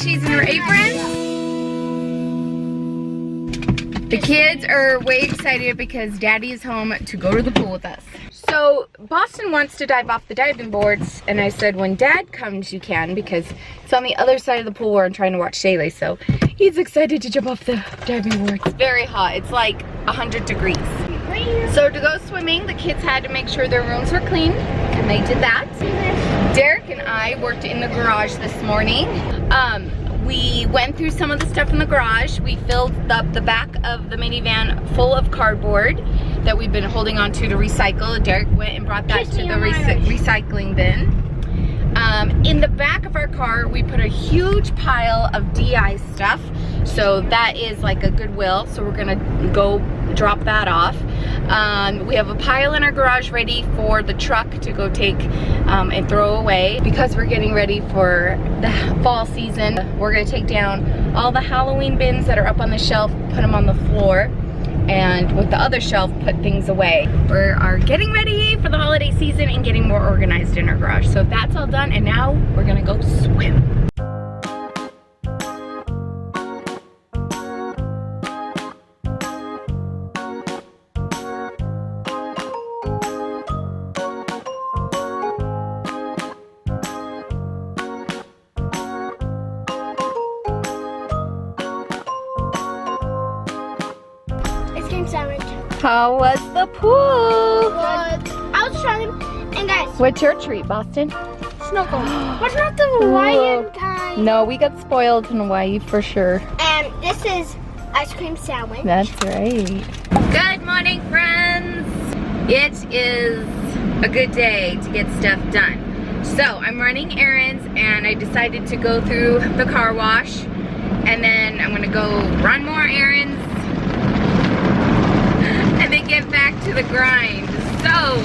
She's in her apron. The kids are way excited because Daddy is home to go to the pool with us. So Boston wants to dive off the diving boards, and I said when Dad comes you can, because it's on the other side of the pool where I'm trying to watch Shaylee. So he's excited to jump off the diving board. It's very hot. It's like 100 degrees. So to go swimming, the kids had to make sure their rooms were clean, and they did that. Derek and I worked in the garage this morning. We went through some of the stuff in the garage. We filled up the back of the minivan full of cardboard that we've been holding on to recycle. Derek went and brought that to the recycling bin. In the back of our car, we put a huge pile of DI stuff. So that is like a Goodwill. So we're gonna go drop that off. We have a pile in our garage ready for the truck to go take and throw away. Because we're getting ready for the fall season, we're gonna take down all the Halloween bins that are up on the shelf, put them on the floor, and with the other shelf, put things away. We are getting ready for the holiday season and getting more organized in our garage. So that's all done, and now we're gonna go swim. How was the pool? I was trying, and guys. What's your treat, Boston? Snorkel. What's not the Hawaiian kind? No, we got spoiled in Hawaii for sure. And this is ice cream sandwich. That's right. Good morning, friends. It is a good day to get stuff done. So I'm running errands, and I decided to go through the car wash, and then I'm gonna go run more errands, and then get back to the grind. So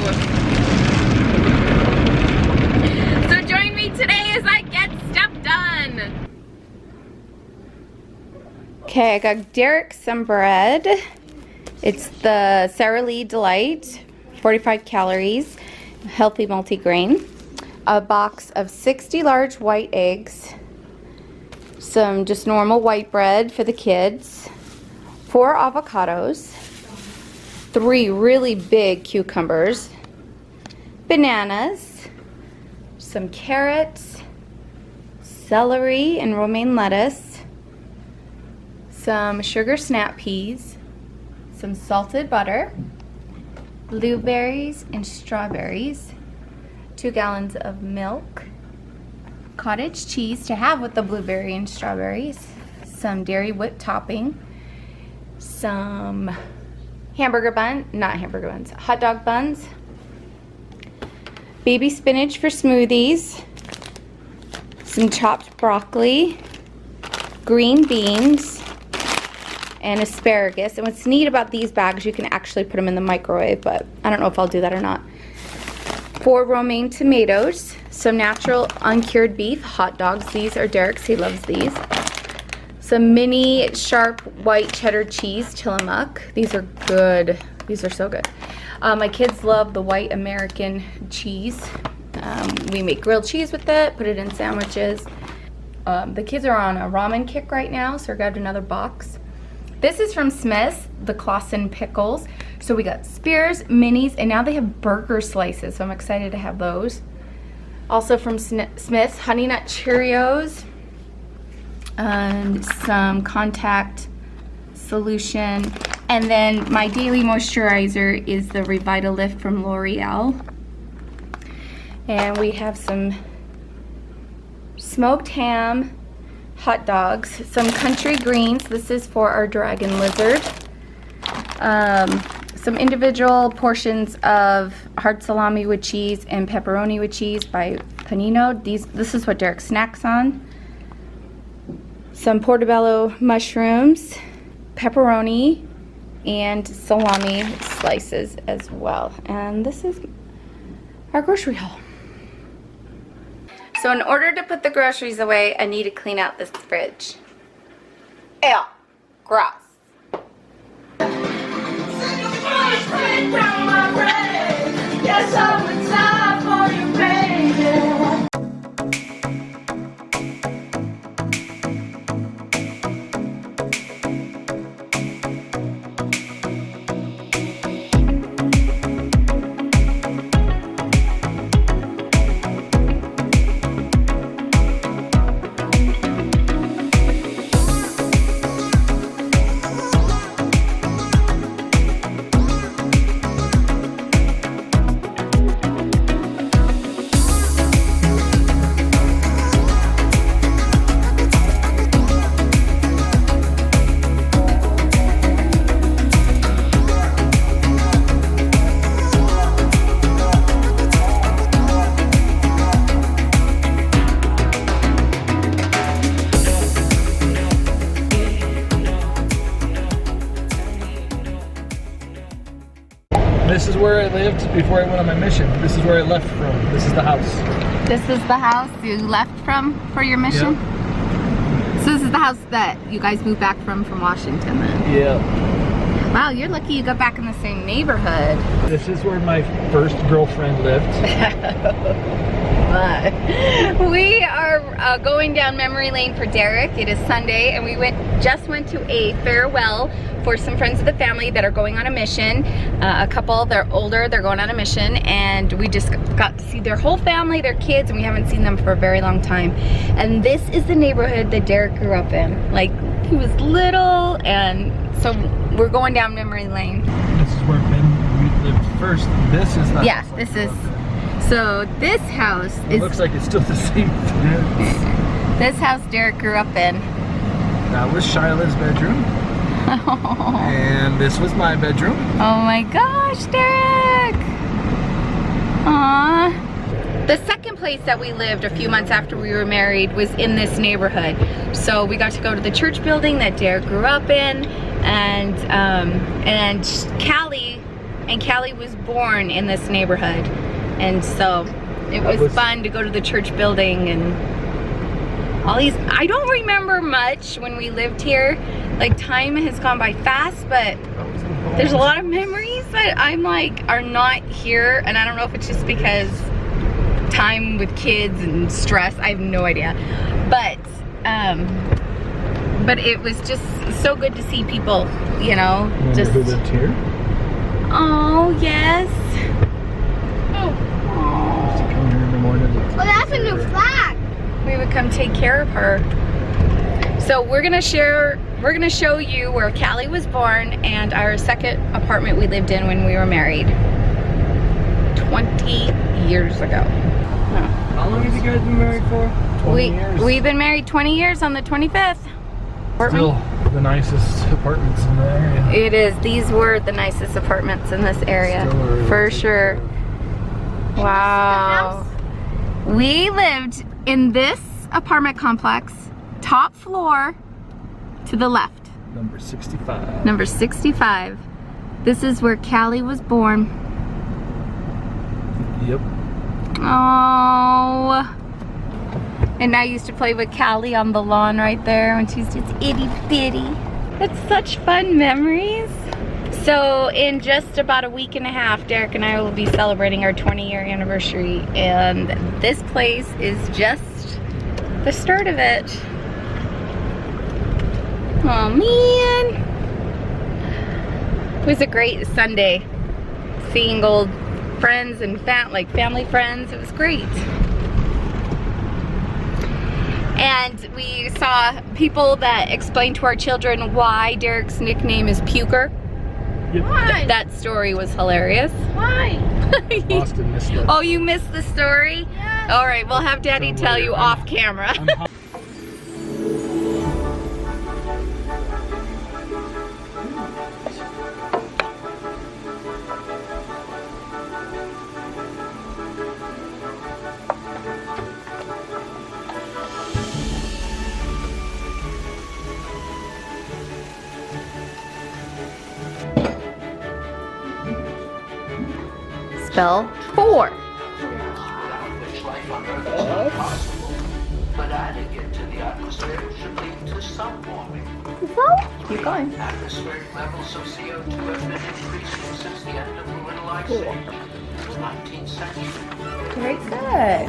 join me today as I get stuff done. Okay, I got Derek some bread. It's the Sara Lee Delight, 45 calories, healthy multigrain. A box of 60 large white eggs. Some just normal white bread for the kids. 4 avocados. 3 really big cucumbers, bananas, some carrots, celery and romaine lettuce, some sugar snap peas, some salted butter, blueberries and strawberries, 2 gallons of milk, cottage cheese to have with the blueberry and strawberries, some dairy whipped topping, some hot dog buns, baby spinach for smoothies, some chopped broccoli, green beans, and asparagus. And what's neat about these bags, you can actually put them in the microwave, but I don't know if I'll do that or not. 4 romaine tomatoes, some natural uncured beef hot dogs. These are Derek's, he loves these. Some mini sharp white cheddar cheese Tillamook. These are good. These are so good. My kids love the white American cheese. We make grilled cheese with it, put it in sandwiches. The kids are on a ramen kick right now, so I grabbed another box. This is from Smith's, the Clausen pickles. So we got Spears, minis, and now they have burger slices, so I'm excited to have those. Also from Smith's, Honey Nut Cheerios. And some contact solution, and then my daily moisturizer is the Revitalift from L'Oreal. And we have some smoked ham, hot dogs, some country greens. This is for our dragon lizard. Some individual portions of hard salami with cheese and pepperoni with cheese by Panino. This is what Derek snacks on. Some portobello mushrooms, pepperoni, and salami slices as well. And this is our grocery haul. So in order to put the groceries away, I need to clean out this fridge. Ew, gross. lived before I went on my mission. This is where I left from. This is the house. This is the house you left from for your mission? Yep. So this is the house that you guys moved back from Washington then? Yeah. Wow, you're lucky you got back in the same neighborhood. This is where my first girlfriend lived. We are going down memory lane for Derek. It is Sunday and we just went to a farewell for some friends of the family that are going on a mission. A couple, they're older, they're going on a mission, and we just got to see their whole family, their kids, and we haven't seen them for a very long time. And this is the neighborhood that Derek grew up in. Like, he was little, and so we're going down memory lane. This is where we lived first. This is the Yeah, house this is, so this house It is, looks like it's still the same fence. this house Derek grew up in. That was Shiloh's bedroom. And this was my bedroom. Oh my gosh, Derek! Aww. The second place that we lived a few months after we were married was in this neighborhood. So we got to go to the church building that Derek grew up in, and Callie was born in this neighborhood. And so it was fun to go to the church building and all these. I don't remember much when we lived here. Like, time has gone by fast, but there's a lot of memories that I'm like are not here, and I don't know if it's just because time with kids and stress. I have no idea, but it was just so good to see people, you know. Remember just who lived here? Oh yes. Used to come here in the morning. Well, that's a new flag. We would come take care of her. So we're gonna show you where Callie was born and our second apartment we lived in when we were married 20 years ago. How long have you guys been married for? 20 years. We've been married 20 years on the 25th. Still the nicest apartments in the area. It is. These were the nicest apartments in this area, for sure. Wow. We lived in this apartment complex, top floor to the left. Number 65. Number 65. This is where Callie was born. Yep. Oh. And I used to play with Callie on the lawn right there when she's just itty bitty. That's such fun memories. So in just about a week and a half, Derek and I will be celebrating our 20-year anniversary, and this place is just the start of it. Oh man. It was a great Sunday seeing old friends and family friends. It was great. And we saw people that explained to our children why Derek's nickname is Puker. Yep. Why? That story was hilarious. Why? Austin missed that. Oh, you missed the story? Yes. All right, we'll have Daddy Don't tell worry, you off camera. Spell 4. But adding it to the atmosphere should lead to some warming. Keep going. Atmospheric levels of CO2 have been increasing since the end of the Middle Ice Age, the 19th century. Very good.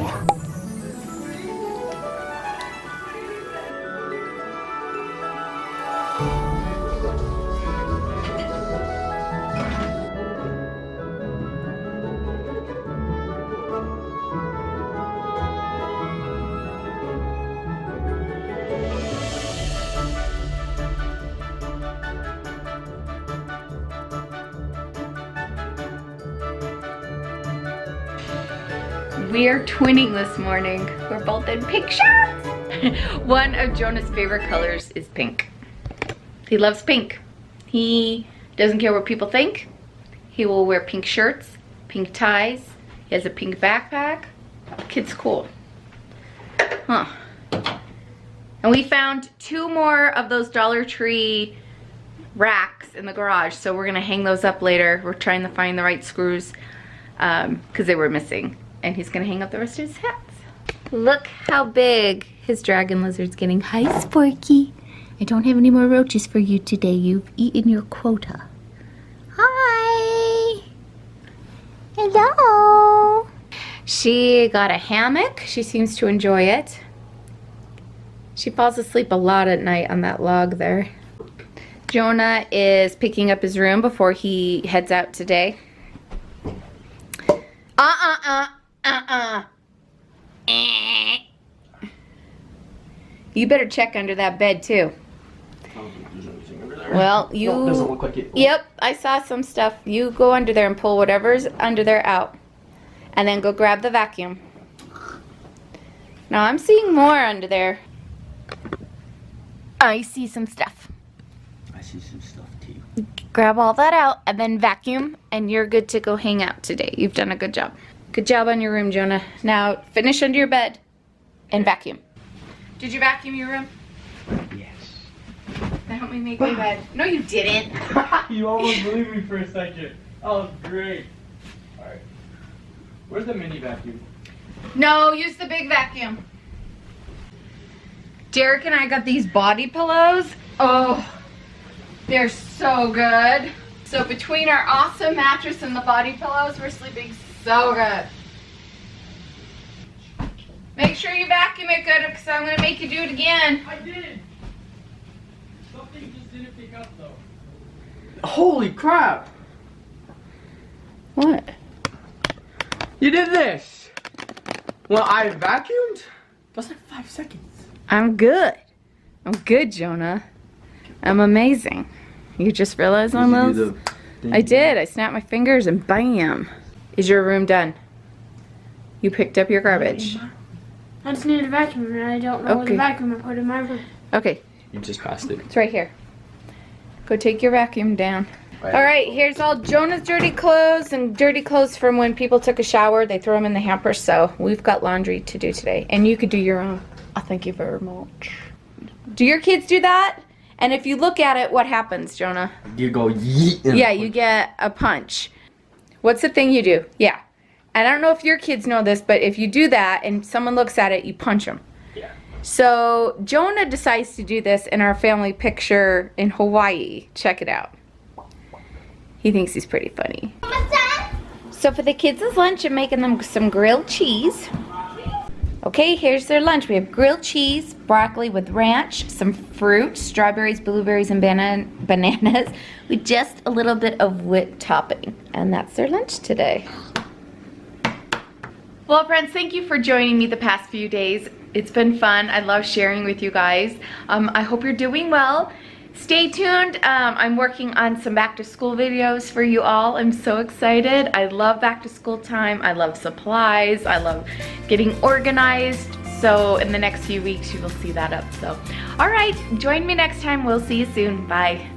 We are twinning this morning. We're both in pink shirts. One of Jonah's favorite colors is pink. He loves pink. He doesn't care what people think. He will wear pink shirts, pink ties. He has a pink backpack. Kid's cool. Huh. And we found 2 more of those Dollar Tree racks in the garage, so we're gonna hang those up later. We're trying to find the right screws. because they were missing. And he's gonna hang up the rest of his hats. Look how big his dragon lizard's getting. Hi, Sporky. I don't have any more roaches for you today. You've eaten your quota. Hi. Hello. She got a hammock. She seems to enjoy it. She falls asleep a lot at night on that log there. Jonah is picking up his room before he heads out today. You better check under that bed too. Well, you... No, doesn't look like it. Yep, I saw some stuff. You go under there and pull whatever's under there out. And then go grab the vacuum. Now I'm seeing more under there. I see some stuff. I see some stuff too. Grab all that out and then vacuum and you're good to go hang out today. You've done a good job. Good job on your room, Jonah. Now finish under your bed and vacuum. Did you vacuum your room? Yes. Now help me make my bed. No, you didn't. You almost believed me for a second. Oh, great. Alright. Where's the mini vacuum? No, use the big vacuum. Derek and I got these body pillows. Oh, they're so good. So between our awesome mattress and the body pillows, we're sleeping so good. Make sure you vacuum it good because I'm going to make you do it again. I did. Something just didn't pick up though. Holy crap! What? You did this! Well, I vacuumed? That's like 5 seconds. I'm good. I'm good, Jonah. I'm amazing. You just realized on those? I did. I snapped my fingers and bam. Is your room done? You picked up your garbage. I just need a vacuum and I don't know what the vacuum I put in my room. Okay. You just passed it. It's right here. Go take your vacuum down. All right, here's all Jonah's dirty clothes and dirty clothes from when people took a shower. They throw them in the hamper, so we've got laundry to do today. And you could do your own. Oh, thank you very much. Do your kids do that? And if you look at it, what happens, Jonah? You go yeet. Yeah, you get a punch. What's the thing you do? Yeah. And I don't know if your kids know this, but if you do that and someone looks at it, you punch them. Yeah. So Jonah decides to do this in our family picture in Hawaii. Check it out. He thinks he's pretty funny. So for the kids' lunch, I'm making them some grilled cheese. Okay, here's their lunch. We have grilled cheese, broccoli with ranch, some fruit, strawberries, blueberries, and bananas with just a little bit of whipped topping. And that's their lunch today. Well, friends, thank you for joining me the past few days. It's been fun. I love sharing with you guys. I hope you're doing well. Stay tuned. I'm working on some back to school videos for you all. I'm so excited. I love back to school time. I love supplies. I love getting organized. So in the next few weeks, you will see that up. So, all right, join me next time. We'll see you soon. Bye.